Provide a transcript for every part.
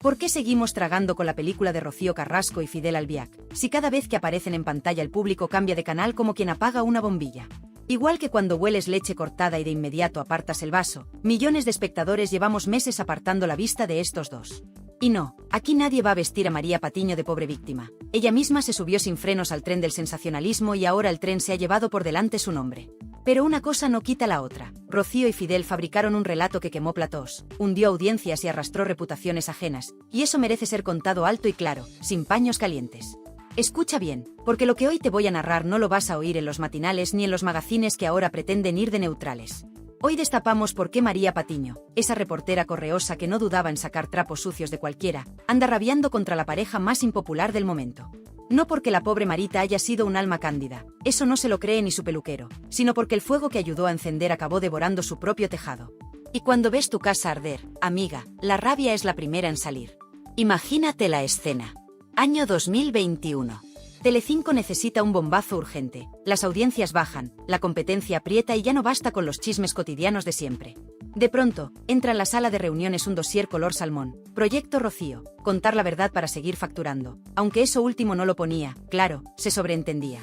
¿Por qué seguimos tragando con la película de Rocío Carrasco y Fidel Albiac, si cada vez que aparecen en pantalla el público cambia de canal como quien apaga una bombilla? Igual que cuando hueles leche cortada y de inmediato apartas el vaso, millones de espectadores llevamos meses apartando la vista de estos dos. Y no, aquí nadie va a vestir a María Patiño de pobre víctima. Ella misma se subió sin frenos al tren del sensacionalismo y ahora el tren se ha llevado por delante su nombre. Pero una cosa no quita la otra. Rocío y Fidel fabricaron un relato que quemó platós, hundió audiencias y arrastró reputaciones ajenas, y eso merece ser contado alto y claro, sin paños calientes. Escucha bien, porque lo que hoy te voy a narrar no lo vas a oír en los matinales ni en los magazines que ahora pretenden ir de neutrales. Hoy destapamos por qué María Patiño, esa reportera correosa que no dudaba en sacar trapos sucios de cualquiera, anda rabiando contra la pareja más impopular del momento. No porque la pobre Marita haya sido un alma cándida, eso no se lo cree ni su peluquero, sino porque el fuego que ayudó a encender acabó devorando su propio tejado. Y cuando ves tu casa arder, amiga, la rabia es la primera en salir. Imagínate la escena. Año 2021. Telecinco necesita un bombazo urgente, las audiencias bajan, la competencia aprieta y ya no basta con los chismes cotidianos de siempre. De pronto, entra en la sala de reuniones un dossier color salmón, Proyecto Rocío, contar la verdad para seguir facturando, aunque eso último no lo ponía, claro, se sobreentendía.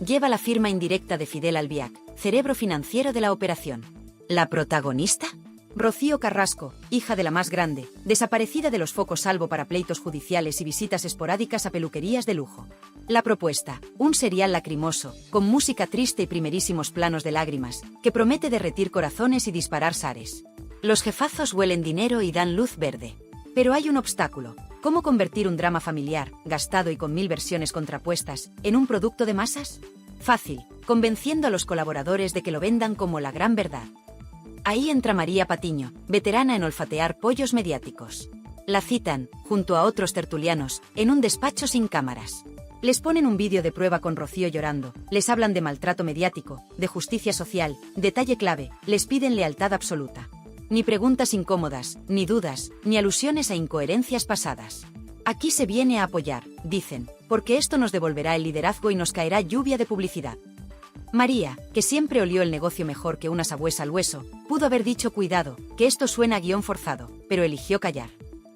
Lleva la firma indirecta de Fidel Albiac, cerebro financiero de la operación. ¿La protagonista? Rocío Carrasco, hija de la más grande, desaparecida de los focos salvo para pleitos judiciales y visitas esporádicas a peluquerías de lujo. La propuesta, un serial lacrimoso, con música triste y primerísimos planos de lágrimas, que promete derretir corazones y disparar sares. Los jefazos huelen dinero y dan luz verde. Pero hay un obstáculo. ¿Cómo convertir un drama familiar, gastado y con 1000 versiones contrapuestas, en un producto de masas? Fácil, convenciendo a los colaboradores de que lo vendan como la gran verdad. Ahí entra María Patiño, veterana en olfatear pollos mediáticos. La citan, junto a otros tertulianos, en un despacho sin cámaras. Les ponen un vídeo de prueba con Rocío llorando, les hablan de maltrato mediático, de justicia social, detalle clave, les piden lealtad absoluta. Ni preguntas incómodas, ni dudas, ni alusiones a incoherencias pasadas. Aquí se viene a apoyar, dicen, porque esto nos devolverá el liderazgo y nos caerá lluvia de publicidad. María, que siempre olió el negocio mejor que una sabuesa al hueso, pudo haber dicho cuidado, que esto suena a guión forzado, pero eligió callar.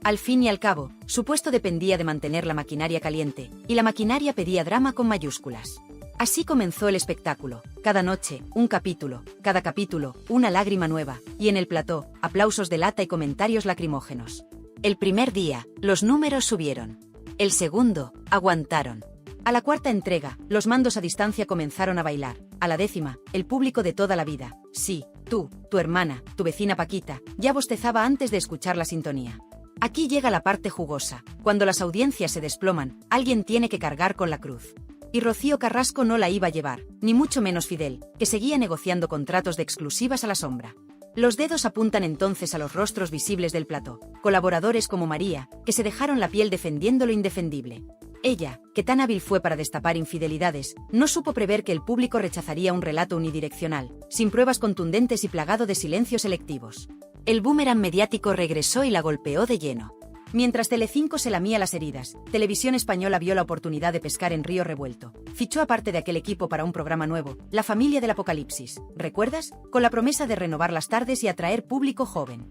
Al fin y al cabo, su puesto dependía de mantener la maquinaria caliente, y la maquinaria pedía drama con mayúsculas. Así comenzó el espectáculo, cada noche, un capítulo, cada capítulo, una lágrima nueva, y en el plató, aplausos de lata y comentarios lacrimógenos. El primer día, los números subieron. El segundo, aguantaron. A la cuarta entrega, los mandos a distancia comenzaron a bailar. A la 10ª, el público de toda la vida, sí, tú, tu hermana, tu vecina Paquita, ya bostezaba antes de escuchar la sintonía. Aquí llega la parte jugosa. Cuando las audiencias se desploman, alguien tiene que cargar con la cruz. Y Rocío Carrasco no la iba a llevar, ni mucho menos Fidel, que seguía negociando contratos de exclusivas a la sombra. Los dedos apuntan entonces a los rostros visibles del plató, colaboradores como María, que se dejaron la piel defendiendo lo indefendible. Ella, que tan hábil fue para destapar infidelidades, no supo prever que el público rechazaría un relato unidireccional, sin pruebas contundentes y plagado de silencios selectivos. El boomerang mediático regresó y la golpeó de lleno. Mientras Telecinco se lamía las heridas, Televisión Española vio la oportunidad de pescar en río revuelto. Fichó a parte de aquel equipo para un programa nuevo, La Familia del Apocalipsis, ¿recuerdas? Con la promesa de renovar las tardes y atraer público joven.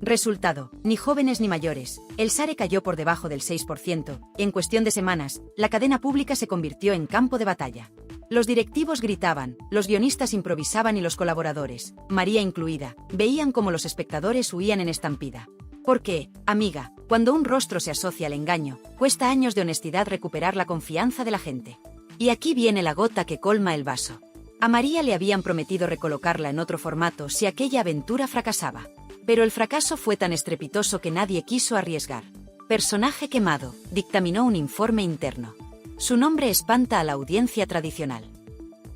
Resultado, ni jóvenes ni mayores, el SARE cayó por debajo del 6%, y en cuestión de semanas, la cadena pública se convirtió en campo de batalla. Los directivos gritaban, los guionistas improvisaban y los colaboradores, María incluida, veían cómo los espectadores huían en estampida. Porque, amiga, cuando un rostro se asocia al engaño, cuesta años de honestidad recuperar la confianza de la gente. Y aquí viene la gota que colma el vaso. A María le habían prometido recolocarla en otro formato si aquella aventura fracasaba. Pero el fracaso fue tan estrepitoso que nadie quiso arriesgar. Personaje quemado, dictaminó un informe interno. Su nombre espanta a la audiencia tradicional.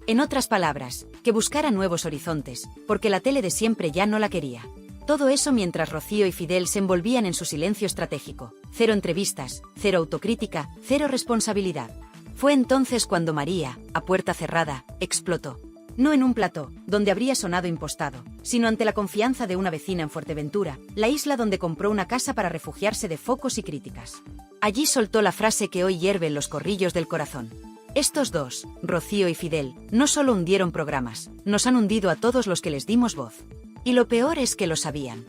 En otras palabras, que buscara nuevos horizontes, porque la tele de siempre ya no la quería. Todo eso mientras Rocío y Fidel se envolvían en su silencio estratégico. Cero entrevistas, cero autocrítica, cero responsabilidad. Fue entonces cuando María, a puerta cerrada, explotó. No en un plató, donde habría sonado impostado, sino ante la confianza de una vecina en Fuerteventura, la isla donde compró una casa para refugiarse de focos y críticas. Allí soltó la frase que hoy hierve en los corrillos del corazón. Estos dos, Rocío y Fidel, no solo hundieron programas, nos han hundido a todos los que les dimos voz. Y lo peor es que lo sabían.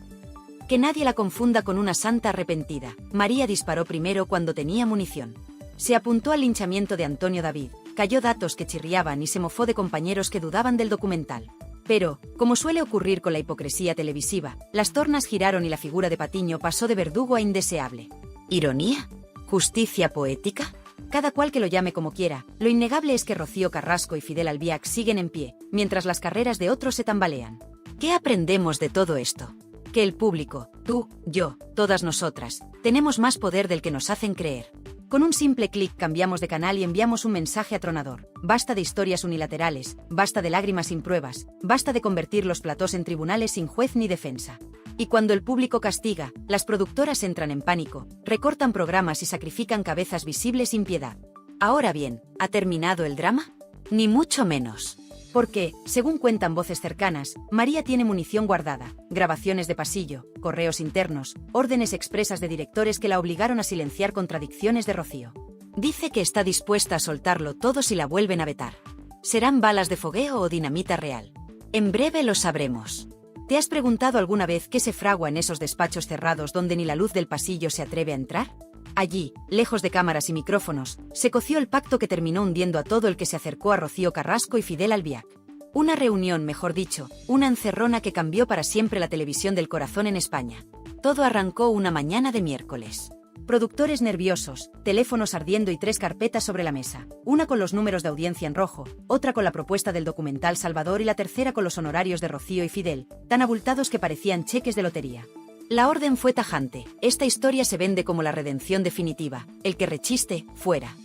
Que nadie la confunda con una santa arrepentida. María disparó primero cuando tenía munición. Se apuntó al linchamiento de Antonio David, cayó datos que chirriaban y se mofó de compañeros que dudaban del documental. Pero, como suele ocurrir con la hipocresía televisiva, las tornas giraron y la figura de Patiño pasó de verdugo a indeseable. ¿Ironía? ¿Justicia poética? Cada cual que lo llame como quiera, lo innegable es que Rocío Carrasco y Fidel Albiac siguen en pie, mientras las carreras de otros se tambalean. ¿Qué aprendemos de todo esto? Que el público, tú, yo, todas nosotras, tenemos más poder del que nos hacen creer. Con un simple clic cambiamos de canal y enviamos un mensaje atronador. Basta de historias unilaterales, basta de lágrimas sin pruebas, basta de convertir los platós en tribunales sin juez ni defensa. Y cuando el público castiga, las productoras entran en pánico, recortan programas y sacrifican cabezas visibles sin piedad. Ahora bien, ¿ha terminado el drama? Ni mucho menos. Porque, según cuentan voces cercanas, María tiene munición guardada, grabaciones de pasillo, correos internos, órdenes expresas de directores que la obligaron a silenciar contradicciones de Rocío. Dice que está dispuesta a soltarlo todo si la vuelven a vetar. ¿Serán balas de fogueo o dinamita real? En breve lo sabremos. ¿Te has preguntado alguna vez qué se fragua en esos despachos cerrados donde ni la luz del pasillo se atreve a entrar? Allí, lejos de cámaras y micrófonos, se coció el pacto que terminó hundiendo a todo el que se acercó a Rocío Carrasco y Fidel Albiac. Una reunión, mejor dicho, una encerrona que cambió para siempre la televisión del corazón en España. Todo arrancó una mañana de miércoles. Productores nerviosos, teléfonos ardiendo y 3 carpetas sobre la mesa. Una con los números de audiencia en rojo, otra con la propuesta del documental Salvador y la tercera con los honorarios de Rocío y Fidel, tan abultados que parecían cheques de lotería. La orden fue tajante. Esta historia se vende como la redención definitiva. El que rechiste, fuera.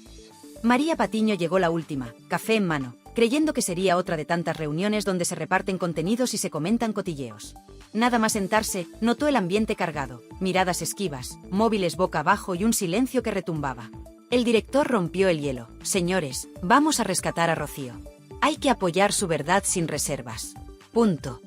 María Patiño llegó la última, café en mano, creyendo que sería otra de tantas reuniones donde se reparten contenidos y se comentan cotilleos. Nada más sentarse, notó el ambiente cargado, miradas esquivas, móviles boca abajo y un silencio que retumbaba. El director rompió el hielo. Señores, vamos a rescatar a Rocío. Hay que apoyar su verdad sin reservas. Punto.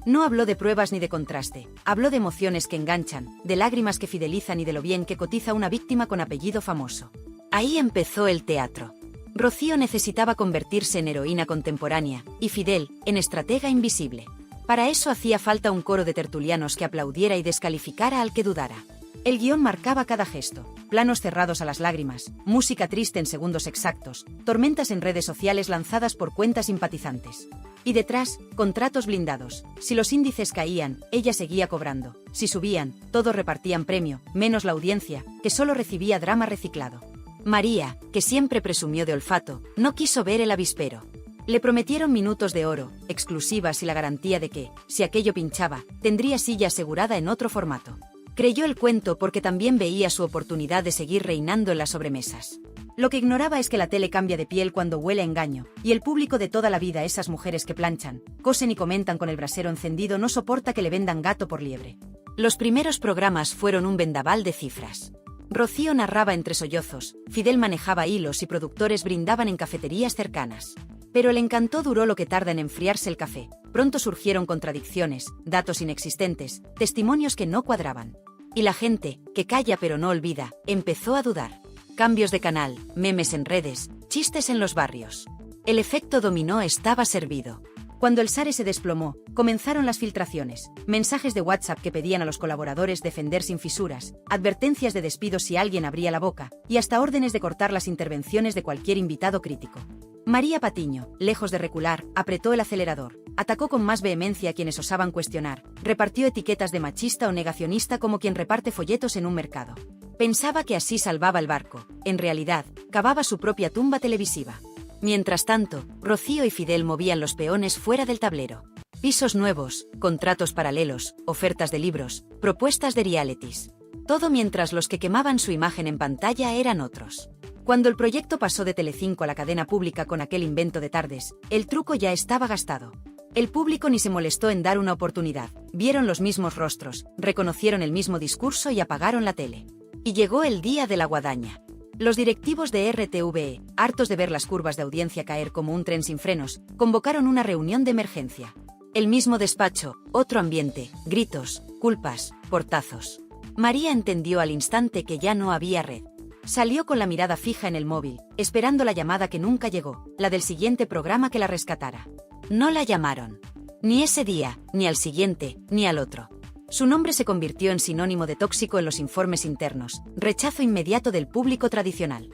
No habló de pruebas ni de contraste, habló de emociones que enganchan, de lágrimas que fidelizan y de lo bien que cotiza una víctima con apellido famoso. Ahí empezó el teatro. Rocío necesitaba convertirse en heroína contemporánea, y Fidel, en estratega invisible. Para eso hacía falta un coro de tertulianos que aplaudiera y descalificara al que dudara. El guión marcaba cada gesto, planos cerrados a las lágrimas, música triste en segundos exactos, tormentas en redes sociales lanzadas por cuentas simpatizantes. Y detrás, contratos blindados. Si los índices caían, ella seguía cobrando. Si subían, todos repartían premio, menos la audiencia, que solo recibía drama reciclado. María, que siempre presumió de olfato, no quiso ver el avispero. Le prometieron minutos de oro, exclusivas y la garantía de que, si aquello pinchaba, tendría silla asegurada en otro formato. Creyó el cuento porque también veía su oportunidad de seguir reinando en las sobremesas. Lo que ignoraba es que la tele cambia de piel cuando huele a engaño, y el público de toda la vida, esas mujeres que planchan, cosen y comentan con el brasero encendido, no soporta que le vendan gato por liebre. Los primeros programas fueron un vendaval de cifras. Rocío narraba entre sollozos, Fidel manejaba hilos y productores brindaban en cafeterías cercanas. Pero el encanto duró lo que tarda en enfriarse el café. Pronto surgieron contradicciones, datos inexistentes, testimonios que no cuadraban. Y la gente, que calla pero no olvida, empezó a dudar. Cambios de canal, memes en redes, chistes en los barrios. El efecto dominó estaba servido. Cuando el SARE se desplomó, comenzaron las filtraciones, mensajes de WhatsApp que pedían a los colaboradores defender sin fisuras, advertencias de despido si alguien abría la boca, y hasta órdenes de cortar las intervenciones de cualquier invitado crítico. María Patiño, lejos de recular, apretó el acelerador, atacó con más vehemencia a quienes osaban cuestionar, repartió etiquetas de machista o negacionista como quien reparte folletos en un mercado. Pensaba que así salvaba el barco, en realidad, cavaba su propia tumba televisiva. Mientras tanto, Rocío y Fidel movían los peones fuera del tablero. Pisos nuevos, contratos paralelos, ofertas de libros, propuestas de realities. Todo mientras los que quemaban su imagen en pantalla eran otros. Cuando el proyecto pasó de Telecinco a la cadena pública con aquel invento de tardes, el truco ya estaba gastado. El público ni se molestó en dar una oportunidad, vieron los mismos rostros, reconocieron el mismo discurso y apagaron la tele. Y llegó el día de la guadaña. Los directivos de RTVE, hartos de ver las curvas de audiencia caer como un tren sin frenos, convocaron una reunión de emergencia. El mismo despacho, otro ambiente, gritos, culpas, portazos. María entendió al instante que ya no había red. Salió con la mirada fija en el móvil, esperando la llamada que nunca llegó, la del siguiente programa que la rescatara. No la llamaron. Ni ese día, ni al siguiente, ni al otro. Su nombre se convirtió en sinónimo de tóxico en los informes internos, rechazo inmediato del público tradicional.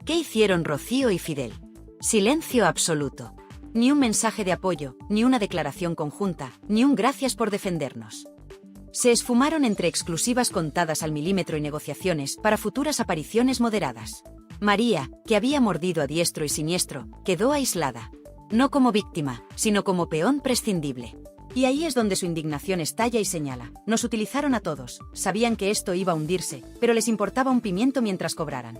¿Qué hicieron Rocío y Fidel? Silencio absoluto. Ni un mensaje de apoyo, ni una declaración conjunta, ni un gracias por defendernos. Se esfumaron entre exclusivas contadas al milímetro y negociaciones para futuras apariciones moderadas. María, que había mordido a diestro y siniestro, quedó aislada. No como víctima, sino como peón prescindible. Y ahí es donde su indignación estalla y señala. Nos utilizaron a todos, sabían que esto iba a hundirse, pero les importaba un pimiento mientras cobraran.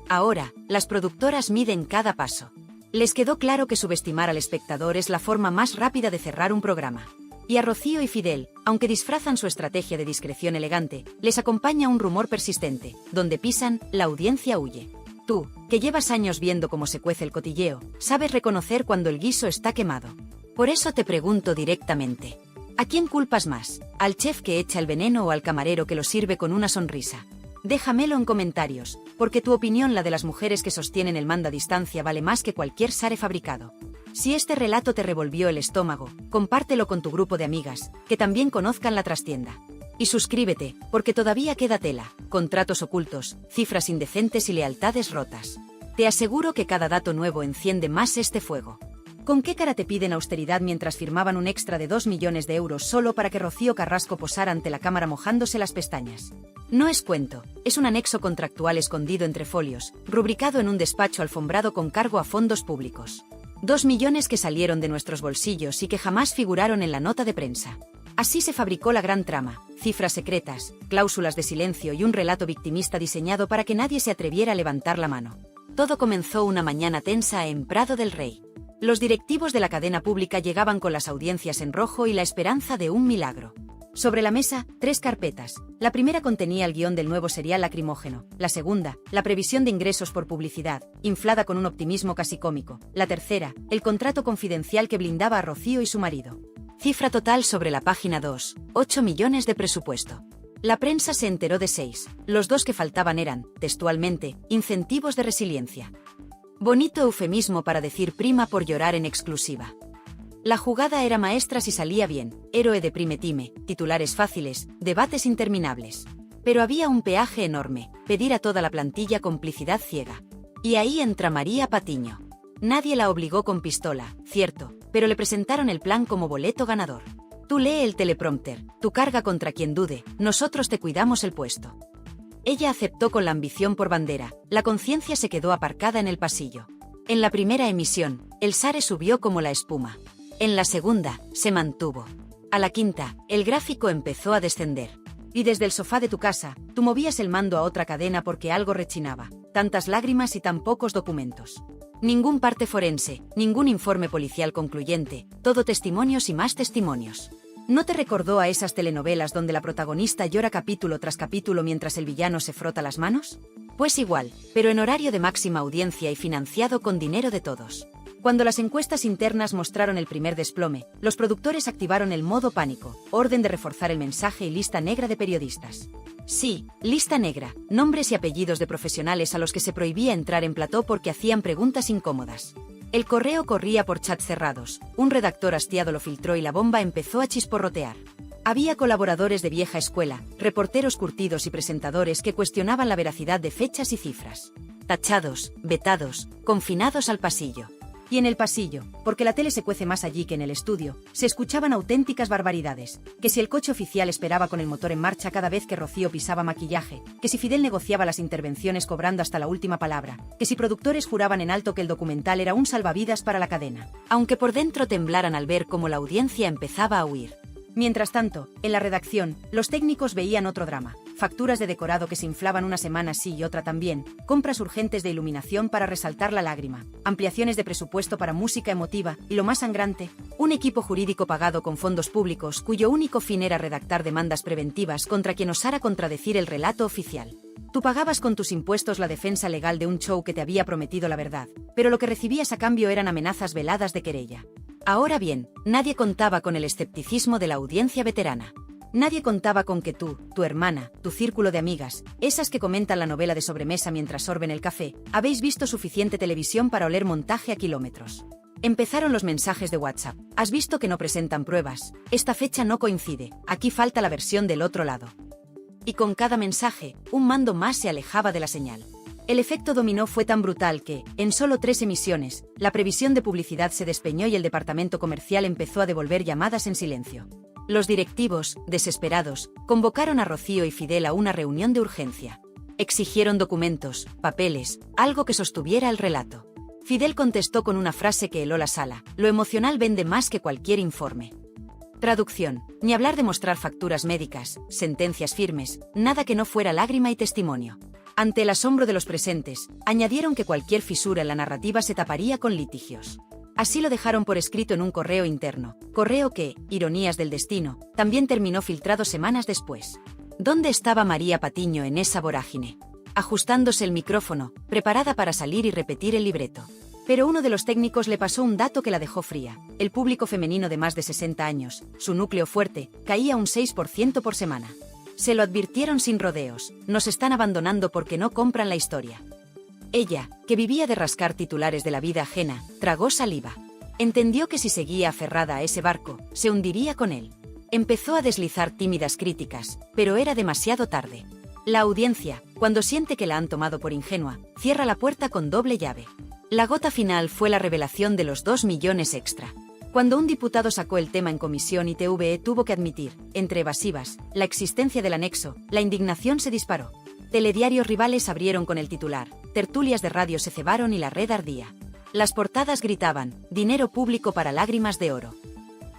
Ahora, las productoras miden cada paso. Les quedó claro que subestimar al espectador es la forma más rápida de cerrar un programa. Y a Rocío y Fidel, aunque disfrazan su estrategia de discreción elegante, les acompaña un rumor persistente. Donde pisan, la audiencia huye. Tú, que llevas años viendo cómo se cuece el cotilleo, sabes reconocer cuando el guiso está quemado. Por eso te pregunto directamente. ¿A quién culpas más? ¿Al chef que echa el veneno o al camarero que lo sirve con una sonrisa? Déjamelo en comentarios, porque tu opinión, la de las mujeres que sostienen el mando a distancia, vale más que cualquier sare fabricado. Si este relato te revolvió el estómago, compártelo con tu grupo de amigas, que también conozcan la trastienda. Y suscríbete, porque todavía queda tela, contratos ocultos, cifras indecentes y lealtades rotas. Te aseguro que cada dato nuevo enciende más este fuego. ¿Con qué cara te piden austeridad mientras firmaban un extra de 2 millones de euros solo para que Rocío Carrasco posara ante la cámara mojándose las pestañas? No es cuento, es un anexo contractual escondido entre folios, rubricado en un despacho alfombrado con cargo a fondos públicos. 2 millones que salieron de nuestros bolsillos y que jamás figuraron en la nota de prensa. Así se fabricó la gran trama, cifras secretas, cláusulas de silencio y un relato victimista diseñado para que nadie se atreviera a levantar la mano. Todo comenzó una mañana tensa en Prado del Rey. Los directivos de la cadena pública llegaban con las audiencias en rojo y la esperanza de un milagro. Sobre la mesa, 3 carpetas. La primera contenía el guión del nuevo serial Lacrimógeno. La segunda, la previsión de ingresos por publicidad, inflada con un optimismo casi cómico. La tercera, el contrato confidencial que blindaba a Rocío y su marido. Cifra total sobre la página 2, 8 millones de presupuesto. La prensa se enteró de 6. Los 2 que faltaban eran, textualmente, incentivos de resiliencia. Bonito eufemismo para decir prima por llorar en exclusiva. La jugada era maestra si salía bien, héroe de prime time, titulares fáciles, debates interminables. Pero había un peaje enorme, pedir a toda la plantilla complicidad ciega. Y ahí entra María Patiño. Nadie la obligó con pistola, cierto, pero le presentaron el plan como boleto ganador. Tú lee el teleprompter, tú carga contra quien dude, nosotros te cuidamos el puesto. Ella aceptó con la ambición por bandera, la conciencia se quedó aparcada en el pasillo. En la primera emisión, el SARE subió como la espuma. En la segunda, se mantuvo. A la quinta, el gráfico empezó a descender. Y desde el sofá de tu casa, tú movías el mando a otra cadena porque algo rechinaba. Tantas lágrimas y tan pocos documentos. Ningún parte forense, ningún informe policial concluyente, todo testimonios y más testimonios. ¿No te recordó a esas telenovelas donde la protagonista llora capítulo tras capítulo mientras el villano se frota las manos? Pues igual, pero en horario de máxima audiencia y financiado con dinero de todos. Cuando las encuestas internas mostraron el primer desplome, los productores activaron el modo pánico, orden de reforzar el mensaje y lista negra de periodistas. Sí, lista negra, nombres y apellidos de profesionales a los que se prohibía entrar en plató porque hacían preguntas incómodas. El correo corría por chats cerrados, un redactor hastiado lo filtró y la bomba empezó a chisporrotear. Había colaboradores de vieja escuela, reporteros curtidos y presentadores que cuestionaban la veracidad de fechas y cifras. Tachados, vetados, confinados al pasillo. Y en el pasillo, porque la tele se cuece más allí que en el estudio, se escuchaban auténticas barbaridades, que si el coche oficial esperaba con el motor en marcha cada vez que Rocío pisaba maquillaje, que si Fidel negociaba las intervenciones cobrando hasta la última palabra, que si productores juraban en alto que el documental era un salvavidas para la cadena, aunque por dentro temblaran al ver cómo la audiencia empezaba a huir. Mientras tanto, en la redacción, los técnicos veían otro drama. Facturas de decorado que se inflaban una semana sí y otra también, compras urgentes de iluminación para resaltar la lágrima, ampliaciones de presupuesto para música emotiva y, lo más sangrante, un equipo jurídico pagado con fondos públicos cuyo único fin era redactar demandas preventivas contra quien osara contradecir el relato oficial. Tú pagabas con tus impuestos la defensa legal de un show que te había prometido la verdad, pero lo que recibías a cambio eran amenazas veladas de querella. Ahora bien, nadie contaba con el escepticismo de la audiencia veterana. Nadie contaba con que tú, tu hermana, tu círculo de amigas, esas que comentan la novela de sobremesa mientras sorben el café, habéis visto suficiente televisión para oler montaje a kilómetros. Empezaron los mensajes de WhatsApp. ¿Has visto que no presentan pruebas? Esta fecha no coincide, aquí falta la versión del otro lado. Y con cada mensaje, un mando más se alejaba de la señal. El efecto dominó fue tan brutal que, en solo 3 emisiones, la previsión de publicidad se despeñó y el departamento comercial empezó a devolver llamadas en silencio. Los directivos, desesperados, convocaron a Rocío y Fidel a una reunión de urgencia. Exigieron documentos, papeles, algo que sostuviera el relato. Fidel contestó con una frase que heló la sala: lo emocional vende más que cualquier informe. Traducción: ni hablar de mostrar facturas médicas, sentencias firmes, nada que no fuera lágrima y testimonio. Ante el asombro de los presentes, añadieron que cualquier fisura en la narrativa se taparía con litigios. Así lo dejaron por escrito en un correo interno, correo que, ironías del destino, también terminó filtrado semanas después. ¿Dónde estaba María Patiño en esa vorágine? Ajustándose el micrófono, preparada para salir y repetir el libreto. Pero uno de los técnicos le pasó un dato que la dejó fría. El público femenino de más de 60 años, su núcleo fuerte, caía un 6% por semana. Se lo advirtieron sin rodeos: nos están abandonando porque no compran la historia. Ella, que vivía de rascar titulares de la vida ajena, tragó saliva. Entendió que si seguía aferrada a ese barco, se hundiría con él. Empezó a deslizar tímidas críticas, pero era demasiado tarde. La audiencia, cuando siente que la han tomado por ingenua, cierra la puerta con doble llave. La gota final fue la revelación de los 2 millones extra. Cuando un diputado sacó el tema en comisión y TVE tuvo que admitir, entre evasivas, la existencia del anexo, la indignación se disparó. Telediarios rivales abrieron con el titular, tertulias de radio se cebaron y la red ardía. Las portadas gritaban: dinero público para lágrimas de oro.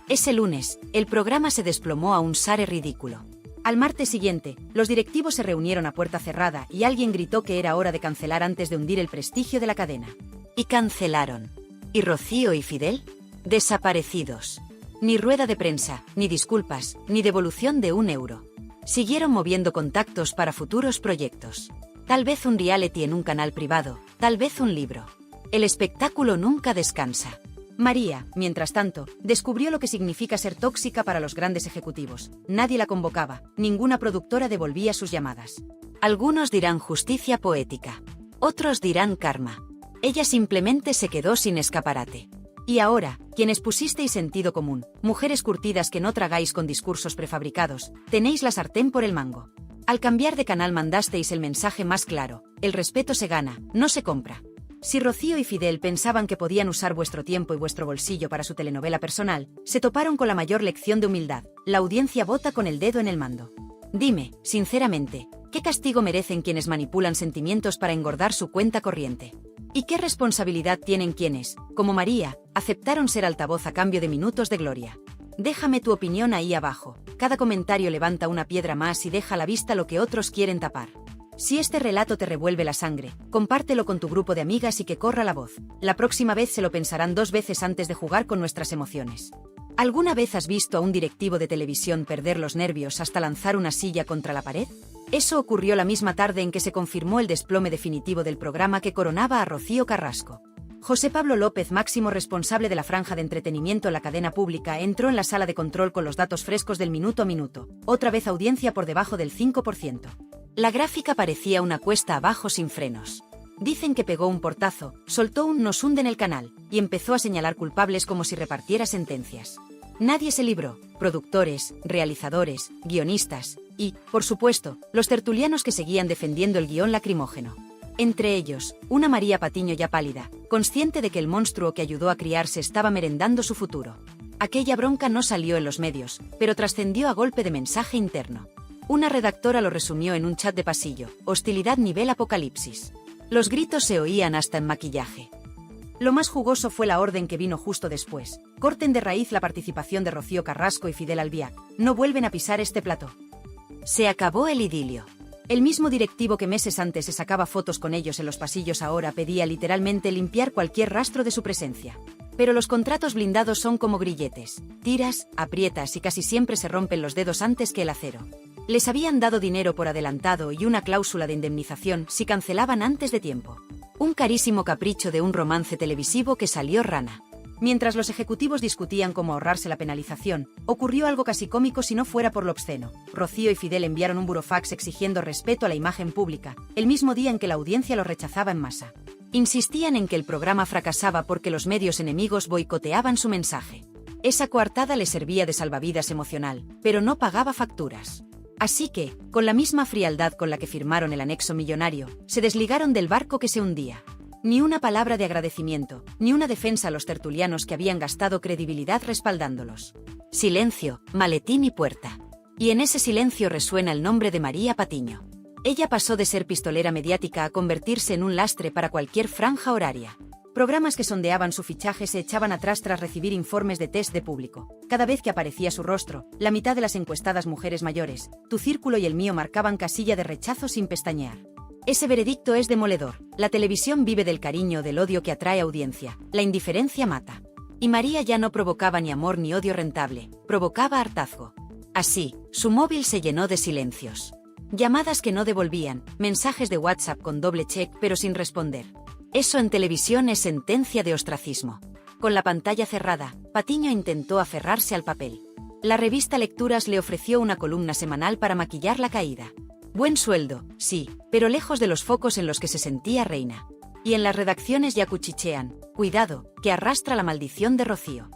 Ese lunes, el programa se desplomó a un SARE ridículo. Al martes siguiente, los directivos se reunieron a puerta cerrada y alguien gritó que era hora de cancelar antes de hundir el prestigio de la cadena. Y cancelaron. ¿Y Rocío y Fidel? Desaparecidos. Ni rueda de prensa, ni disculpas, ni devolución de €1. Siguieron moviendo contactos para futuros proyectos. Tal vez un reality en un canal privado, tal vez un libro. El espectáculo nunca descansa. María, mientras tanto, descubrió lo que significa ser tóxica para los grandes ejecutivos. Nadie la convocaba, ninguna productora devolvía sus llamadas. Algunos dirán justicia poética. Otros dirán karma. Ella simplemente se quedó sin escaparate. Y ahora, quienes pusisteis sentido común, mujeres curtidas que no tragáis con discursos prefabricados, tenéis la sartén por el mango. Al cambiar de canal mandasteis el mensaje más claro: el respeto se gana, no se compra. Si Rocío y Fidel pensaban que podían usar vuestro tiempo y vuestro bolsillo para su telenovela personal, se toparon con la mayor lección de humildad: la audiencia vota con el dedo en el mando. Dime, sinceramente, ¿qué castigo merecen quienes manipulan sentimientos para engordar su cuenta corriente? ¿Y qué responsabilidad tienen quienes, como María, aceptaron ser altavoz a cambio de minutos de gloria? Déjame tu opinión ahí abajo. Cada comentario levanta una piedra más y deja a la vista lo que otros quieren tapar. Si este relato te revuelve la sangre, compártelo con tu grupo de amigas y que corra la voz. La próxima vez se lo pensarán 2 veces antes de jugar con nuestras emociones. ¿Alguna vez has visto a un directivo de televisión perder los nervios hasta lanzar una silla contra la pared? Eso ocurrió la misma tarde en que se confirmó el desplome definitivo del programa que coronaba a Rocío Carrasco. José Pablo López, máximo responsable de la franja de entretenimiento en la cadena pública, entró en la sala de control con los datos frescos del minuto a minuto. Otra vez audiencia por debajo del 5%. La gráfica parecía una cuesta abajo sin frenos. Dicen que pegó un portazo, soltó un "nos hunden el canal" y empezó a señalar culpables como si repartiera sentencias. Nadie se libró: productores, realizadores, guionistas y, por supuesto, los tertulianos que seguían defendiendo el guión lacrimógeno. Entre ellos, una María Patiño ya pálida, consciente de que el monstruo que ayudó a criarse estaba merendando su futuro. Aquella bronca no salió en los medios, pero trascendió a golpe de mensaje interno. Una redactora lo resumió en un chat de pasillo: hostilidad nivel apocalipsis. Los gritos se oían hasta en maquillaje. Lo más jugoso fue la orden que vino justo después: corten de raíz la participación de Rocío Carrasco y Fidel Albiac, no vuelven a pisar este plató. Se acabó el idilio. El mismo directivo que meses antes se sacaba fotos con ellos en los pasillos ahora pedía literalmente limpiar cualquier rastro de su presencia. Pero los contratos blindados son como grilletes: tiras, aprietas y casi siempre se rompen los dedos antes que el acero. Les habían dado dinero por adelantado y una cláusula de indemnización si cancelaban antes de tiempo. Un carísimo capricho de un romance televisivo que salió rana. Mientras los ejecutivos discutían cómo ahorrarse la penalización, ocurrió algo casi cómico si no fuera por lo obsceno. Rocío y Fidel enviaron un burofax exigiendo respeto a la imagen pública, el mismo día en que la audiencia lo rechazaba en masa. Insistían en que el programa fracasaba porque los medios enemigos boicoteaban su mensaje. Esa coartada le servía de salvavidas emocional, pero no pagaba facturas. Así que, con la misma frialdad con la que firmaron el anexo millonario, se desligaron del barco que se hundía. Ni una palabra de agradecimiento, ni una defensa a los tertulianos que habían gastado credibilidad respaldándolos. Silencio, maletín y puerta. Y en ese silencio resuena el nombre de María Patiño. Ella pasó de ser pistolera mediática a convertirse en un lastre para cualquier franja horaria. Programas que sondeaban su fichaje se echaban atrás tras recibir informes de test de público. Cada vez que aparecía su rostro, la mitad de las encuestadas mujeres mayores, tu círculo y el mío marcaban casilla de rechazo sin pestañear. Ese veredicto es demoledor. La televisión vive del cariño o del odio que atrae audiencia. La indiferencia mata. Y María ya no provocaba ni amor ni odio rentable, provocaba hartazgo. Así, su móvil se llenó de silencios. Llamadas que no devolvían, mensajes de WhatsApp con doble check pero sin responder. Eso en televisión es sentencia de ostracismo. Con la pantalla cerrada, Patiño intentó aferrarse al papel. La revista Lecturas le ofreció una columna semanal para maquillar la caída. Buen sueldo, sí, pero lejos de los focos en los que se sentía reina. Y en las redacciones ya cuchichean, cuidado, que arrastra la maldición de Rocío.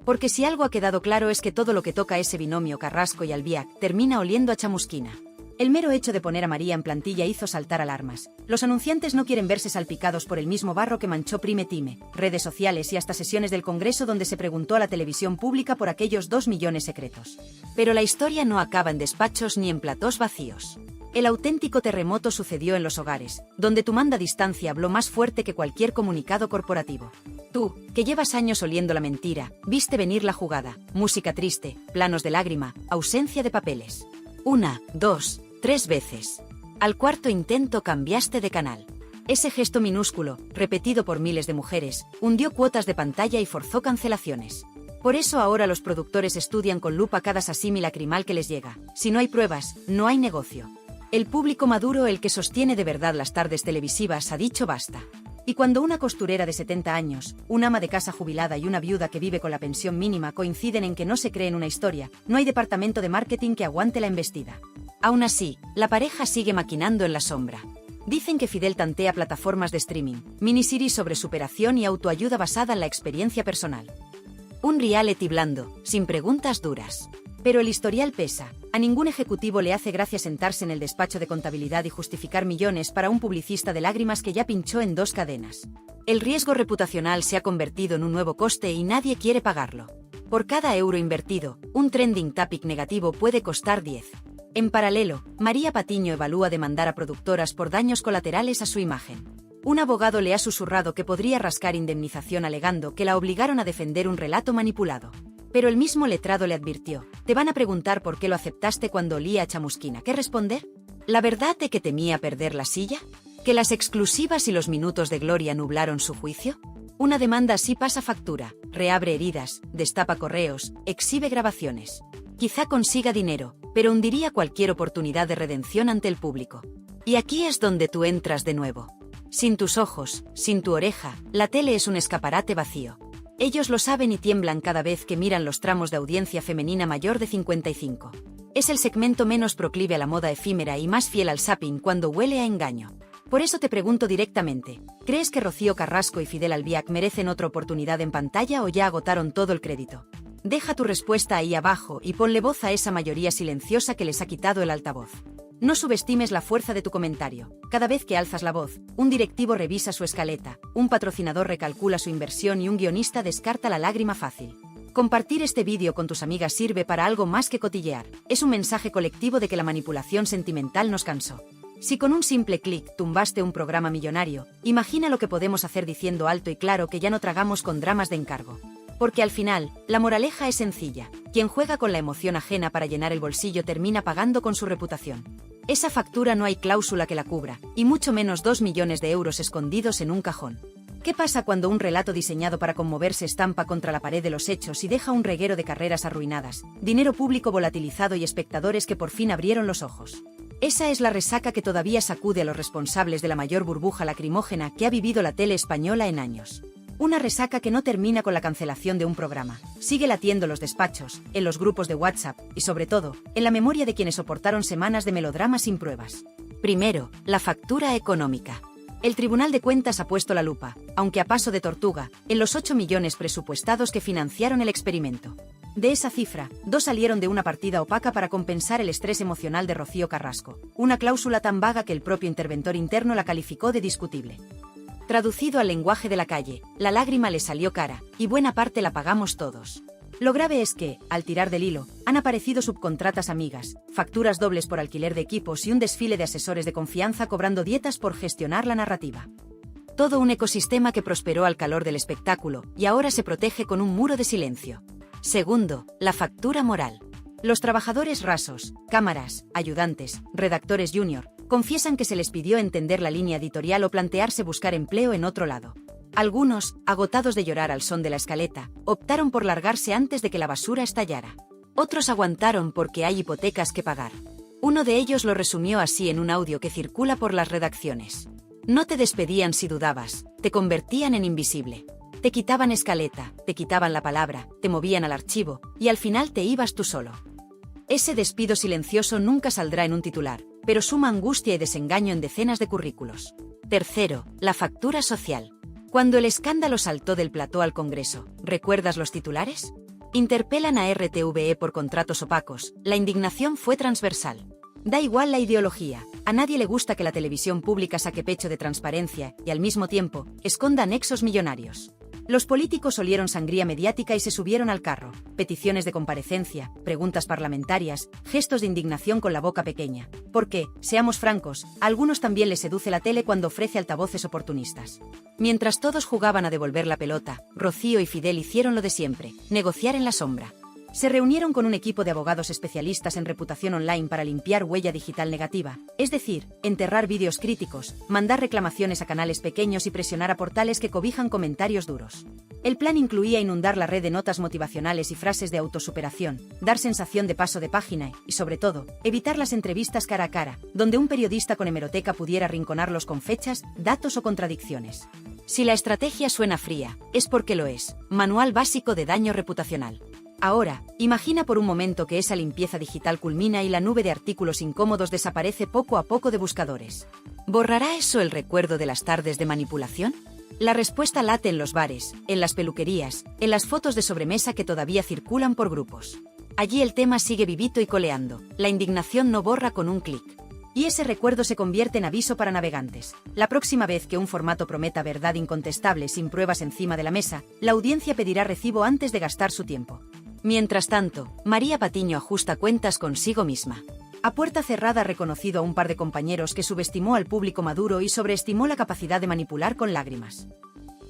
Porque si algo ha quedado claro es que todo lo que toca ese binomio Carrasco y Albiac termina oliendo a chamusquina. El mero hecho de poner a María en plantilla hizo saltar alarmas. Los anunciantes no quieren verse salpicados por el mismo barro que manchó Prime Time, redes sociales y hasta sesiones del Congreso donde se preguntó a la televisión pública por aquellos 2 millones secretos. Pero la historia no acaba en despachos ni en platós vacíos. El auténtico terremoto sucedió en los hogares, donde tu manda a distancia habló más fuerte que cualquier comunicado corporativo. Tú, que llevas años oliendo la mentira, viste venir la jugada, música triste, planos de lágrima, ausencia de papeles. 1, 2, 3 veces. Al cuarto intento cambiaste de canal. Ese gesto minúsculo, repetido por miles de mujeres, hundió cuotas de pantalla y forzó cancelaciones. Por eso ahora los productores estudian con lupa cada sasimi lacrimal que les llega. Si no hay pruebas, no hay negocio. El público maduro, el que sostiene de verdad las tardes televisivas, ha dicho basta. Y cuando una costurera de 70 años, un ama de casa jubilada y una viuda que vive con la pensión mínima coinciden en que no se creen una historia, no hay departamento de marketing que aguante la embestida. Aún así, la pareja sigue maquinando en la sombra. Dicen que Fidel tantea plataformas de streaming, miniseries sobre superación y autoayuda basada en la experiencia personal. Un reality blando, sin preguntas duras. Pero el historial pesa. A ningún ejecutivo le hace gracia sentarse en el despacho de contabilidad y justificar millones para un publicista de lágrimas que ya pinchó en 2 cadenas. El riesgo reputacional se ha convertido en un nuevo coste y nadie quiere pagarlo. Por cada euro invertido, un trending topic negativo puede costar 10. En paralelo, María Patiño evalúa demandar a productoras por daños colaterales a su imagen. Un abogado le ha susurrado que podría rascar indemnización alegando que la obligaron a defender un relato manipulado. Pero el mismo letrado le advirtió, te van a preguntar por qué lo aceptaste cuando olía a chamusquina. ¿Qué responder? ¿La verdad de que temía perder la silla? ¿Que las exclusivas y los minutos de gloria nublaron su juicio? Una demanda así pasa factura, reabre heridas, destapa correos, exhibe grabaciones. Quizá consiga dinero, pero hundiría cualquier oportunidad de redención ante el público. Y aquí es donde tú entras de nuevo. Sin tus ojos, sin tu oreja, la tele es un escaparate vacío. Ellos lo saben y tiemblan cada vez que miran los tramos de audiencia femenina mayor de 55. Es el segmento menos proclive a la moda efímera y más fiel al zapping cuando huele a engaño. Por eso te pregunto directamente, ¿crees que Rocío Carrasco y Fidel Albiac merecen otra oportunidad en pantalla o ya agotaron todo el crédito? Deja tu respuesta ahí abajo y ponle voz a esa mayoría silenciosa que les ha quitado el altavoz. No subestimes la fuerza de tu comentario. Cada vez que alzas la voz, un directivo revisa su escaleta, un patrocinador recalcula su inversión y un guionista descarta la lágrima fácil. Compartir este vídeo con tus amigas sirve para algo más que cotillear. Es un mensaje colectivo de que la manipulación sentimental nos cansó. Si con un simple clic tumbaste un programa millonario, imagina lo que podemos hacer diciendo alto y claro que ya no tragamos con dramas de encargo. Porque al final, la moraleja es sencilla. Quien juega con la emoción ajena para llenar el bolsillo termina pagando con su reputación. Esa factura no hay cláusula que la cubra, y mucho menos 2 millones de euros escondidos en un cajón. ¿Qué pasa cuando un relato diseñado para conmover se estampa contra la pared de los hechos y deja un reguero de carreras arruinadas, dinero público volatilizado y espectadores que por fin abrieron los ojos? Esa es la resaca que todavía sacude a los responsables de la mayor burbuja lacrimógena que ha vivido la tele española en años. Una resaca que no termina con la cancelación de un programa. Sigue latiendo los despachos, en los grupos de WhatsApp y, sobre todo, en la memoria de quienes soportaron semanas de melodrama sin pruebas. Primero, la factura económica. El Tribunal de Cuentas ha puesto la lupa, aunque a paso de tortuga, en los 8 millones presupuestados que financiaron el experimento. De esa cifra, 2 salieron de una partida opaca para compensar el estrés emocional de Rocío Carrasco, una cláusula tan vaga que el propio interventor interno la calificó de discutible. Traducido al lenguaje de la calle, la lágrima le salió cara, y buena parte la pagamos todos. Lo grave es que, al tirar del hilo, han aparecido subcontratas amigas, facturas dobles por alquiler de equipos y un desfile de asesores de confianza cobrando dietas por gestionar la narrativa. Todo un ecosistema que prosperó al calor del espectáculo y ahora se protege con un muro de silencio. Segundo, la factura moral. Los trabajadores rasos, cámaras, ayudantes, redactores junior, confiesan que se les pidió entender la línea editorial o plantearse buscar empleo en otro lado. Algunos, agotados de llorar al son de la escaleta, optaron por largarse antes de que la basura estallara. Otros aguantaron porque hay hipotecas que pagar. Uno de ellos lo resumió así en un audio que circula por las redacciones. No te despedían si dudabas, te convertían en invisible. Te quitaban escaleta, te quitaban la palabra, te movían al archivo, y al final te ibas tú solo. Ese despido silencioso nunca saldrá en un titular, pero suma angustia y desengaño en decenas de currículos. Tercero, la factura social. Cuando el escándalo saltó del plató al Congreso, ¿recuerdas los titulares? Interpelan a RTVE por contratos opacos, la indignación fue transversal. Da igual la ideología, a nadie le gusta que la televisión pública saque pecho de transparencia y al mismo tiempo, esconda nexos millonarios. Los políticos olieron sangría mediática y se subieron al carro, peticiones de comparecencia, preguntas parlamentarias, gestos de indignación con la boca pequeña. Porque, seamos francos, a algunos también les seduce la tele cuando ofrece altavoces oportunistas. Mientras todos jugaban a devolver la pelota, Rocío y Fidel hicieron lo de siempre, negociar en la sombra. Se reunieron con un equipo de abogados especialistas en reputación online para limpiar huella digital negativa, es decir, enterrar vídeos críticos, mandar reclamaciones a canales pequeños y presionar a portales que cobijan comentarios duros. El plan incluía inundar la red de notas motivacionales y frases de autosuperación, dar sensación de paso de página y, sobre todo, evitar las entrevistas cara a cara, donde un periodista con hemeroteca pudiera arrinconarlos con fechas, datos o contradicciones. Si la estrategia suena fría, es porque lo es. Manual básico de daño reputacional. Ahora, imagina por un momento que esa limpieza digital culmina y la nube de artículos incómodos desaparece poco a poco de buscadores. ¿Borrará eso el recuerdo de las tardes de manipulación? La respuesta late en los bares, en las peluquerías, en las fotos de sobremesa que todavía circulan por grupos. Allí el tema sigue vivito y coleando, la indignación no borra con un clic. Y ese recuerdo se convierte en aviso para navegantes. La próxima vez que un formato prometa verdad incontestable sin pruebas encima de la mesa, la audiencia pedirá recibo antes de gastar su tiempo. Mientras tanto, María Patiño ajusta cuentas consigo misma. A puerta cerrada ha reconocido a un par de compañeros que subestimó al público maduro y sobreestimó la capacidad de manipular con lágrimas.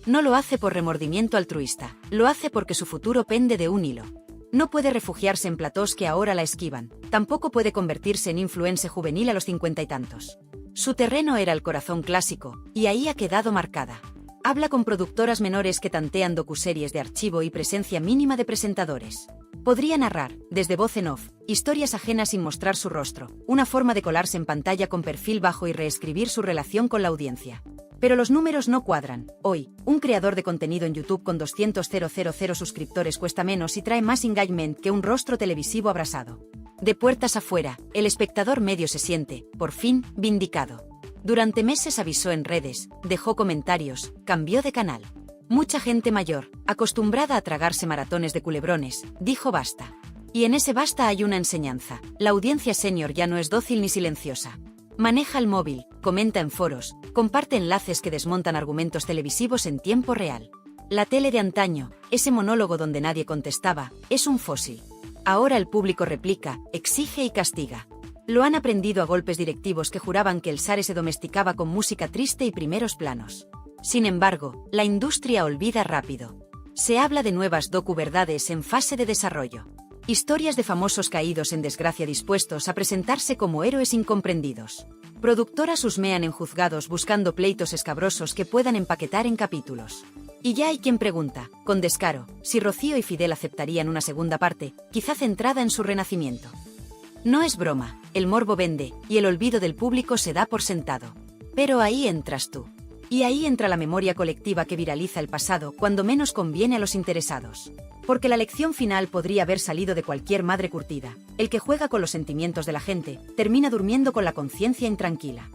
No lo hace por remordimiento altruista, lo hace porque su futuro pende de un hilo. No puede refugiarse en platós que ahora la esquivan, tampoco puede convertirse en influencer juvenil a los 50 y tantos. Su terreno era el corazón clásico, y ahí ha quedado marcada. Habla con productoras menores que tantean docuseries de archivo y presencia mínima de presentadores. Podría narrar, desde voz en off, historias ajenas sin mostrar su rostro, una forma de colarse en pantalla con perfil bajo y reescribir su relación con la audiencia. Pero los números no cuadran. Hoy, un creador de contenido en YouTube con 200.000 suscriptores cuesta menos y trae más engagement que un rostro televisivo abrasado. De puertas afuera, el espectador medio se siente, por fin, vindicado. Durante meses avisó en redes, dejó comentarios, cambió de canal. Mucha gente mayor, acostumbrada a tragarse maratones de culebrones, dijo basta. Y en ese basta hay una enseñanza. La audiencia senior ya no es dócil ni silenciosa. Maneja el móvil, comenta en foros, comparte enlaces que desmontan argumentos televisivos en tiempo real. La tele de antaño, ese monólogo donde nadie contestaba, es un fósil. Ahora el público replica, exige y castiga. Lo han aprendido a golpes directivos que juraban que el SARE se domesticaba con música triste y primeros planos. Sin embargo, la industria olvida rápido. Se habla de nuevas docu-verdades en fase de desarrollo. Historias de famosos caídos en desgracia dispuestos a presentarse como héroes incomprendidos. Productoras husmean en juzgados buscando pleitos escabrosos que puedan empaquetar en capítulos. Y ya hay quien pregunta, con descaro, si Rocío y Fidel aceptarían una segunda parte, quizá centrada en su renacimiento. No es broma, el morbo vende, y el olvido del público se da por sentado. Pero ahí entras tú. Y ahí entra la memoria colectiva que viraliza el pasado cuando menos conviene a los interesados. Porque la lección final podría haber salido de cualquier madre curtida. El que juega con los sentimientos de la gente, termina durmiendo con la conciencia intranquila.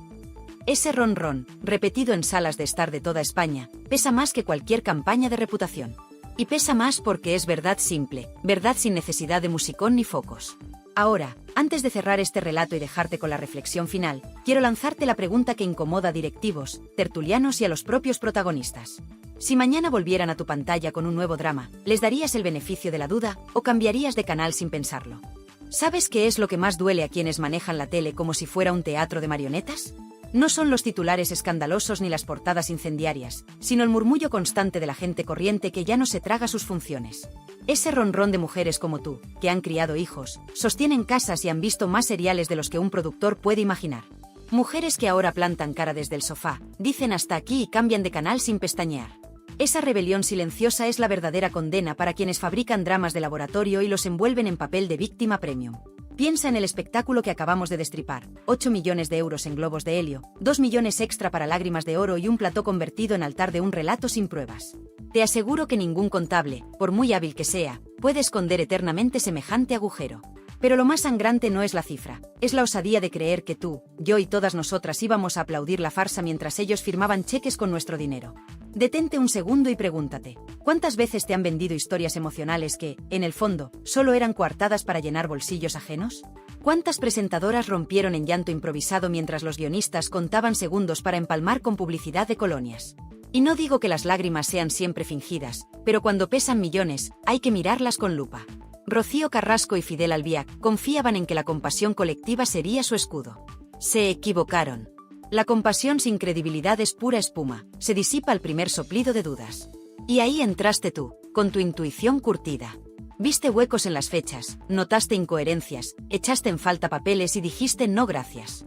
Ese ron, repetido en salas de estar de toda España, pesa más que cualquier campaña de reputación. Y pesa más porque es verdad simple, verdad sin necesidad de musicón ni focos. Ahora, antes de cerrar este relato y dejarte con la reflexión final, quiero lanzarte la pregunta que incomoda a directivos, tertulianos y a los propios protagonistas. Si mañana volvieran a tu pantalla con un nuevo drama, ¿les darías el beneficio de la duda o cambiarías de canal sin pensarlo? ¿Sabes qué es lo que más duele a quienes manejan la tele como si fuera un teatro de marionetas? No son los titulares escandalosos ni las portadas incendiarias, sino el murmullo constante de la gente corriente que ya no se traga sus funciones. Ese ronrón de mujeres como tú, que han criado hijos, sostienen casas y han visto más seriales de los que un productor puede imaginar. Mujeres que ahora plantan cara desde el sofá, dicen hasta aquí y cambian de canal sin pestañear. Esa rebelión silenciosa es la verdadera condena para quienes fabrican dramas de laboratorio y los envuelven en papel de víctima premium. Piensa en el espectáculo que acabamos de destripar: 8 millones de euros en globos de helio, 2 millones extra para lágrimas de oro y un plató convertido en altar de un relato sin pruebas. Te aseguro que ningún contable, por muy hábil que sea, puede esconder eternamente semejante agujero. Pero lo más sangrante no es la cifra, es la osadía de creer que tú, yo y todas nosotras íbamos a aplaudir la farsa mientras ellos firmaban cheques con nuestro dinero. Detente un segundo y pregúntate, ¿cuántas veces te han vendido historias emocionales que, en el fondo, solo eran coartadas para llenar bolsillos ajenos? ¿Cuántas presentadoras rompieron en llanto improvisado mientras los guionistas contaban segundos para empalmar con publicidad de colonias? Y no digo que las lágrimas sean siempre fingidas, pero cuando pesan millones, hay que mirarlas con lupa. Rocío Carrasco y Fidel Albiac confiaban en que la compasión colectiva sería su escudo. Se equivocaron. La compasión sin credibilidad es pura espuma, se disipa al primer soplido de dudas. Y ahí entraste tú, con tu intuición curtida. Viste huecos en las fechas, notaste incoherencias, echaste en falta papeles y dijiste no gracias.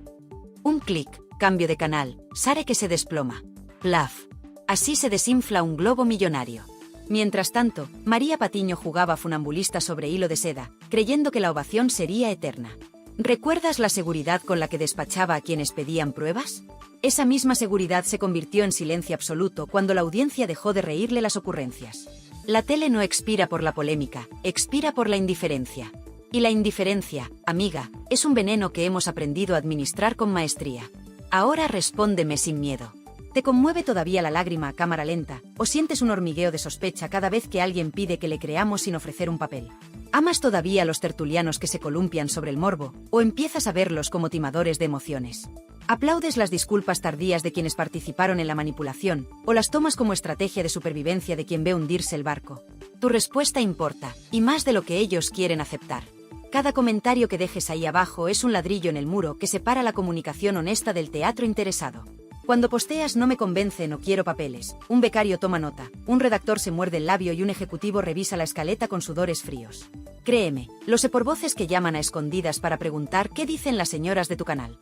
Un clic, cambio de canal, sare que se desploma. Plaf. Así se desinfla un globo millonario. Mientras tanto, María Patiño jugaba funambulista sobre hilo de seda, creyendo que la ovación sería eterna. ¿Recuerdas la seguridad con la que despachaba a quienes pedían pruebas? Esa misma seguridad se convirtió en silencio absoluto cuando la audiencia dejó de reírle las ocurrencias. La tele no expira por la polémica, expira por la indiferencia. Y la indiferencia, amiga, es un veneno que hemos aprendido a administrar con maestría. Ahora respóndeme sin miedo. ¿Te conmueve todavía la lágrima a cámara lenta, o sientes un hormigueo de sospecha cada vez que alguien pide que le creamos sin ofrecer un papel? ¿Amas todavía a los tertulianos que se columpian sobre el morbo, o empiezas a verlos como timadores de emociones? ¿Aplaudes las disculpas tardías de quienes participaron en la manipulación, o las tomas como estrategia de supervivencia de quien ve hundirse el barco? Tu respuesta importa, y más de lo que ellos quieren aceptar. Cada comentario que dejes ahí abajo es un ladrillo en el muro que separa la comunicación honesta del teatro interesado. Cuando posteas "no me convence, no quiero papeles", un becario toma nota, un redactor se muerde el labio y un ejecutivo revisa la escaleta con sudores fríos. Créeme, lo sé por voces que llaman a escondidas para preguntar qué dicen las señoras de tu canal.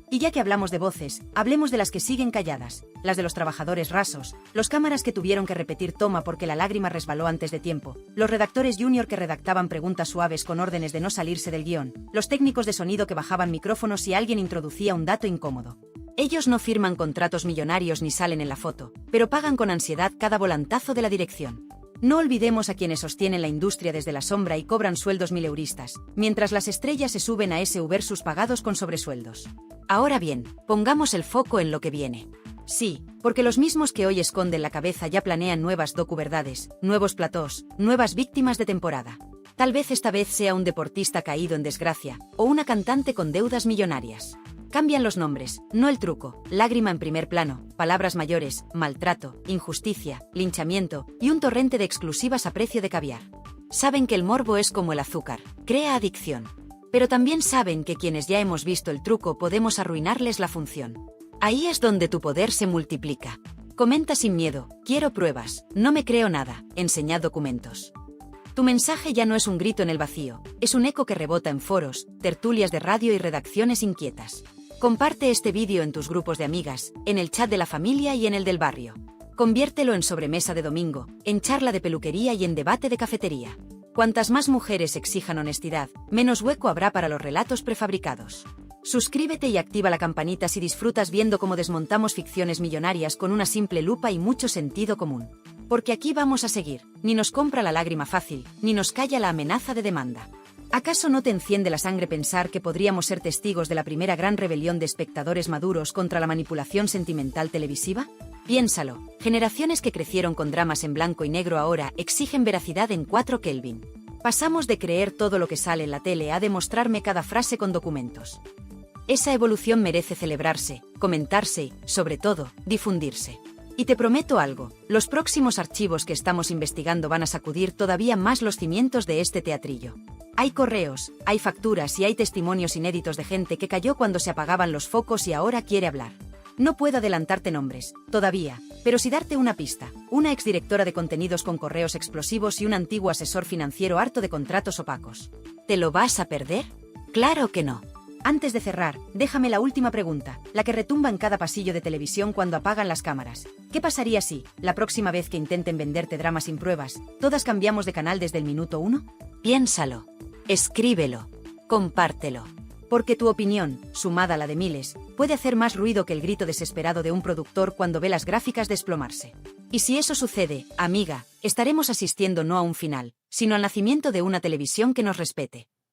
Y ya que hablamos de voces, hablemos de las que siguen calladas, las de los trabajadores rasos, los cámaras que tuvieron que repetir toma porque la lágrima resbaló antes de tiempo, los redactores junior que redactaban preguntas suaves con órdenes de no salirse del guión, los técnicos de sonido que bajaban micrófonos si alguien introducía un dato incómodo. Ellos no firman contratos millonarios ni salen en la foto, pero pagan con ansiedad cada volantazo de la dirección. No olvidemos a quienes sostienen la industria desde la sombra y cobran sueldos mileuristas, mientras las estrellas se suben a ese versus pagados con sobresueldos. Ahora bien, pongamos el foco en lo que viene. Sí, porque los mismos que hoy esconden la cabeza ya planean nuevas docuverdades, nuevos platós, nuevas víctimas de temporada. Tal vez esta vez sea un deportista caído en desgracia, o una cantante con deudas millonarias. Cambian los nombres, no el truco: lágrima en primer plano, palabras mayores, maltrato, injusticia, linchamiento y un torrente de exclusivas a precio de caviar. Saben que el morbo es como el azúcar, crea adicción. Pero también saben que quienes ya hemos visto el truco podemos arruinarles la función. Ahí es donde tu poder se multiplica. Comenta sin miedo: quiero pruebas, no me creo nada, enseñad documentos. Tu mensaje ya no es un grito en el vacío, es un eco que rebota en foros, tertulias de radio y redacciones inquietas. Comparte este vídeo en tus grupos de amigas, en el chat de la familia y en el del barrio. Conviértelo en sobremesa de domingo, en charla de peluquería y en debate de cafetería. Cuantas más mujeres exijan honestidad, menos hueco habrá para los relatos prefabricados. Suscríbete y activa la campanita si disfrutas viendo cómo desmontamos ficciones millonarias con una simple lupa y mucho sentido común. Porque aquí vamos a seguir, ni nos compra la lágrima fácil, ni nos calla la amenaza de demanda. ¿Acaso no te enciende la sangre pensar que podríamos ser testigos de la primera gran rebelión de espectadores maduros contra la manipulación sentimental televisiva? Piénsalo, generaciones que crecieron con dramas en blanco y negro ahora exigen veracidad en 4 Kelvin. Pasamos de creer todo lo que sale en la tele a demostrarme cada frase con documentos. Esa evolución merece celebrarse, comentarse y, sobre todo, difundirse. Y te prometo algo, los próximos archivos que estamos investigando van a sacudir todavía más los cimientos de este teatrillo. Hay correos, hay facturas y hay testimonios inéditos de gente que cayó cuando se apagaban los focos y ahora quiere hablar. No puedo adelantarte nombres, todavía, pero sí darte una pista, una exdirectora de contenidos con correos explosivos y un antiguo asesor financiero harto de contratos opacos. ¿Te lo vas a perder? ¡Claro que no! Antes de cerrar, déjame la última pregunta, la que retumba en cada pasillo de televisión cuando apagan las cámaras. ¿Qué pasaría si, la próxima vez que intenten venderte drama sin pruebas, todas cambiamos de canal desde el minuto 1? Piénsalo. Escríbelo. Compártelo. Porque tu opinión, sumada a la de miles, puede hacer más ruido que el grito desesperado de un productor cuando ve las gráficas desplomarse. Y si eso sucede, amiga, estaremos asistiendo no a un final, sino al nacimiento de una televisión que nos respete.